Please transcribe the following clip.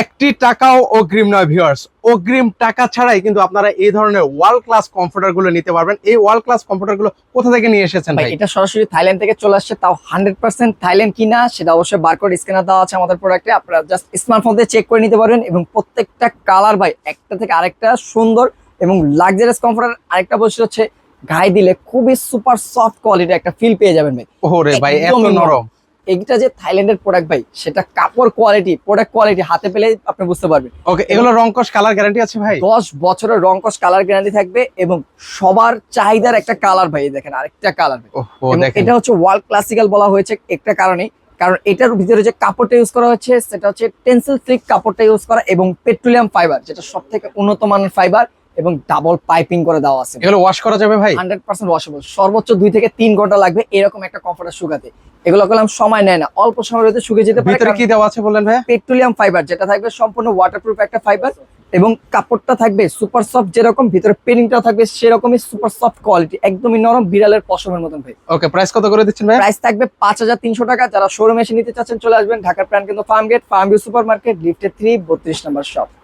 একটি টাকাও অগ্রিম নয় ভিউয়ার্স, অগ্রিম টাকা ছাড়াই কিন্তু আপনারা এই ধরনের ওয়ার্ল্ড ক্লাস কম্পিউটার গুলো নিতে পারবেন। এই ওয়ার্ল্ড ক্লাস কম্পিউটার গুলো কোথা থেকে নিয়ে এসেছেন ভাই ভাই? এটা সরাসরি থাইল্যান্ড থেকে চলে আসছে, তাও 100% থাইল্যান্ড কিনা সেটা অবশ্যই বারকোড স্ক্যানার দেওয়া আছে আমাদের প্রোডাক্টে। আপনারা জাস্ট স্মার্টফোন দিয়ে চেক করে নিতে পারবেন এবং প্রত্যেকটা কালার ভাই একটা থেকে আরেকটা সুন্দর এবং লাক্সারিয়াস কমফোর্টার। আরেকটা বৈশিষ্ট্য হচ্ছে গায়ে দিলে খুবই সুপার সফট কোয়ালিটির একটা ফিল পেয়ে যাবেন ভাই। ওরে ভাই এত একদমই নরম। এইটা যে থাইল্যান্ডের প্রোডাক্ট ভাই, সেটা কাপড় কোয়ালিটি, প্রোডাক্ট কোয়ালিটি হাতে পেলে আপনি বুঝতে পারবেন। ওকে, এগুলো রংকশ কালার গ্যারান্টি আছে ভাই? 10 বছরের রংকশ কালার গ্যারান্টি থাকবে এবং সবার চাহিদার একটা কালার ভাই। দেখেন আরেকটা কালার ভাই, ওহো এবং দেখেন। এটা হচ্ছে ওয়ার্ল্ড ক্লাসিক্যাল বলা হয়েছে একটা কারণে, কারণ এটার ভিতরে যে কাপড়টা ইউজ করা হচ্ছে সেটা হচ্ছে টেন্সিল সিল্ক কাপড়টা ইউজ করা এবং পেট্রোলিয়াম ফাইবার, যেটা সব থেকে উন্নত মানের ফাইবার এবং ডাবল পাইপিং করে দেওয়া আছে। এগুলো ওয়াশ করা যাবে ভাই? 100% ওয়াশেবল। সর্বোচ্চ 2 থেকে 3 ঘন্টা লাগবে এরকম একটা কমফোর্টার শুকাতে। এগুলো করলাম সময় নেয় না, অল্প সময়ের মধ্যে শুকিয়ে যেতে পারে। ভিতরে কি দেওয়া আছে বললেন ভাই? পেট্রোলিয়াম ফাইবার, যেটা থাকবে সম্পূর্ণ ওয়াটারপ্রুফ একটা ফাইবার এবং কাপড়টা থাকবে সুপার সফট, যেরকম ভিতরে পেনিংটাও থাকবে সেরকমই সুপার সফট কোয়ালিটি, একদমই নরম বিড়ালের পশমের মতন ভাই। ওকে, প্রাইস কত করে দিচ্ছেন ভাই? প্রাইস থাকবে 5300 টাকা। যারা শোরুমে এসে নিতে চাচ্ছেন চলে আসবেন ঢাকার প্রাণ কিন্তু farm gate, farm view super market, লিফটের 3 32 নম্বর শপ।